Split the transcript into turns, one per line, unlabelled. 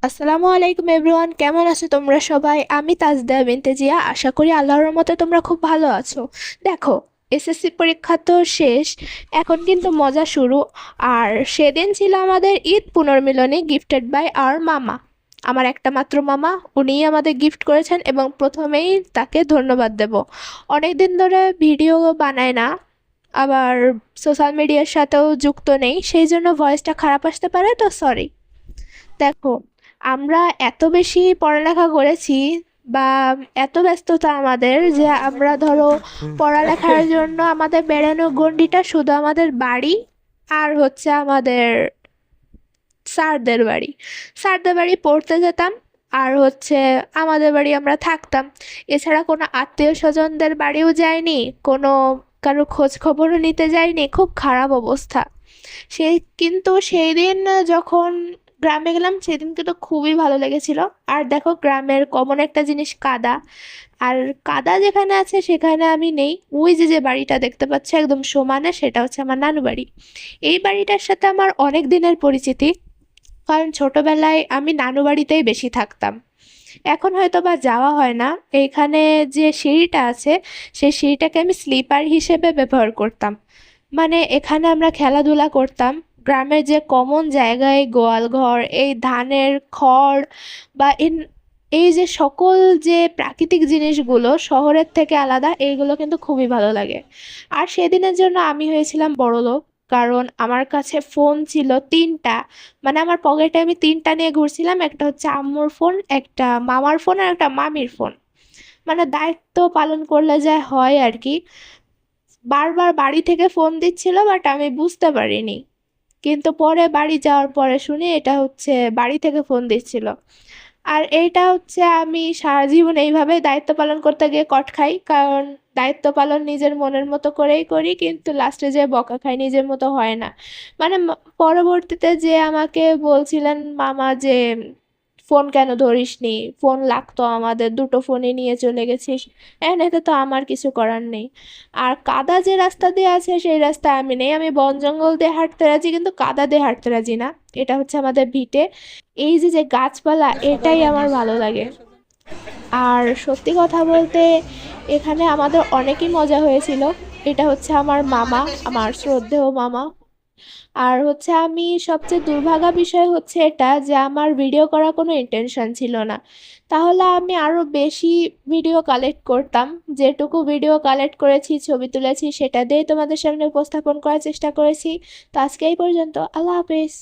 আসসালামু আলাইকুম এভরিওয়ান, কেমন আছো তোমরা সবাই? আমি তাজদা বিনতে জিয়া। আশা করি আল্লাহর রহমতে তোমরা খুব ভালো আছো। দেখো, এসএসসি পরীক্ষা তো শেষ, এখন কিন্তু মজা শুরু। আর সেদিন ছিল আমাদের ঈদ পুনর্মিলনী, গিফটেড বাই আওয়ার মামা। আমার একটা মাত্র মামা, উনিই আমাদের গিফট করেছেন এবং প্রথমেই তাকে ধন্যবাদ দেব। অনেক দিন ধরে ভিডিও বানায় না, আবার সোশ্যাল মিডিয়ার সাথেও যুক্ত নেই, সেই জন্য ভয়েসটা খারাপ আসতে পারে, তো সরি। দেখো, আমরা এত বেশি পড়ালেখা করেছি বা এত ব্যস্ততা আমাদের যে আমরা ধরো পড়ালেখার জন্য আমাদের বেড়ানো গণ্ডিটা শুধু আমাদের বাড়ি আর হচ্ছে আমাদের স্যারদের বাড়ি। স্যারদের বাড়ি পড়তে যেতাম, আর হচ্ছে আমাদের বাড়ি আমরা থাকতাম। এছাড়া কোনো আত্মীয় স্বজনদের বাড়িও যাইনি, কোনো কারো খোঁজ খবরও নিতে যাইনি। খুব খারাপ অবস্থা। সেই কিন্তু সেই দিন যখন গ্রামে গেলাম, সেদিন কিন্তু খুবই ভালো লেগেছিল। আর দেখো, গ্রামের কমন একটা জিনিস কাদা। আর কাদা যেখানে আছে সেখানে আমি নেই। ওই যে যে বাড়িটা দেখতে পাচ্ছ একদম সমানে, সেটা হচ্ছে আমার নানু বাড়ি। এই বাড়িটার সাথে আমার অনেক দিনের পরিচিতি, কারণ ছোটবেলায় আমি নানু বাড়িতেই বেশি থাকতাম। এখন হয়তো বা যাওয়া হয় না। এইখানে যে সিঁড়িটা আছে, সেই সিঁড়িটাকে আমি স্লিপার হিসেবে ব্যবহার করতাম। মানে এখানে আমরা খেলাধুলা করতাম। গ্রামের যে কমন জায়গায় গোয়াল ঘর, এই ধানের খড় বা এই যে সকল যে প্রাকৃতিক জিনিসগুলো শহরের থেকে আলাদা, এইগুলো কিন্তু খুবই ভালো লাগে। আর সেদিনের জন্য আমি হয়েছিলাম বড়লোক, কারণ আমার কাছে ফোন ছিল তিনটা। মানে আমার পকেটে আমি তিনটা নিয়ে ঘুরছিলাম, একটা হচ্ছে আম্মুর ফোন, একটা মামার ফোন আর একটা মামির ফোন। মানে দায়িত্ব পালন করলে যা হয় আর কি। বারবার বাড়ি থেকে ফোন দিচ্ছিল, বাট আমি বুঝতে পারিনি। কিন্তু পরে বাড়ি যাওয়ার পরে শুনি এটা হচ্ছে বাড়ি থেকে ফোন দিচ্ছিল। আর এইটা হচ্ছে আমি সারা জীবন এইভাবে দায়িত্ব পালন করতে গিয়ে কট খাই, কারণ দায়িত্ব পালন নিজের মনের মতো করেই করি, কিন্তু লাস্টে যে বকা খাই নিজের মতো হয় না। মানে পরবর্তীতে যে আমাকে বলছিলেন মামা যে ফোন কেন ধরিসনি, ফোন লাগতো আমাদের, দুটো ফোনই নিয়ে চলে গেছিস। এতে তো আমার কিছু করার নেই। আর কাদা যে রাস্তা দিয়ে আছে সেই রাস্তায় আমি নেই, আমি বন জঙ্গল দিয়ে হাঁটতে রাজি, কিন্তু কাদা দিয়ে হাঁটতে রাজি না। এটা হচ্ছে আমাদের ভিটে। এই যে যে গাছপালা, এটাই আমার ভালো লাগে। আর সত্যি কথা বলতে, এখানে আমাদের অনেকই মজা হয়েছিল। এটা হচ্ছে আমার মামা, আমার শ্রদ্ধেয় মামা। আর হচ্ছে আমি সবচেয়ে দুর্ভাগা বিষয় হচ্ছে এটা যে আমার ভিডিও করার কোনো ইন্টেনশন ছিল না। তাহলে আমি আরো বেশি ভিডিও কালেক্ট করতাম। যেটুকু ভিডিও কালেক্ট করেছি, ছবি তুলেছি, সেটা দিয়ে তোমাদের সামনে উপস্থাপন করার চেষ্টা করেছি। তো আজকে এই পর্যন্ত। আল্লাহ হাফেজ।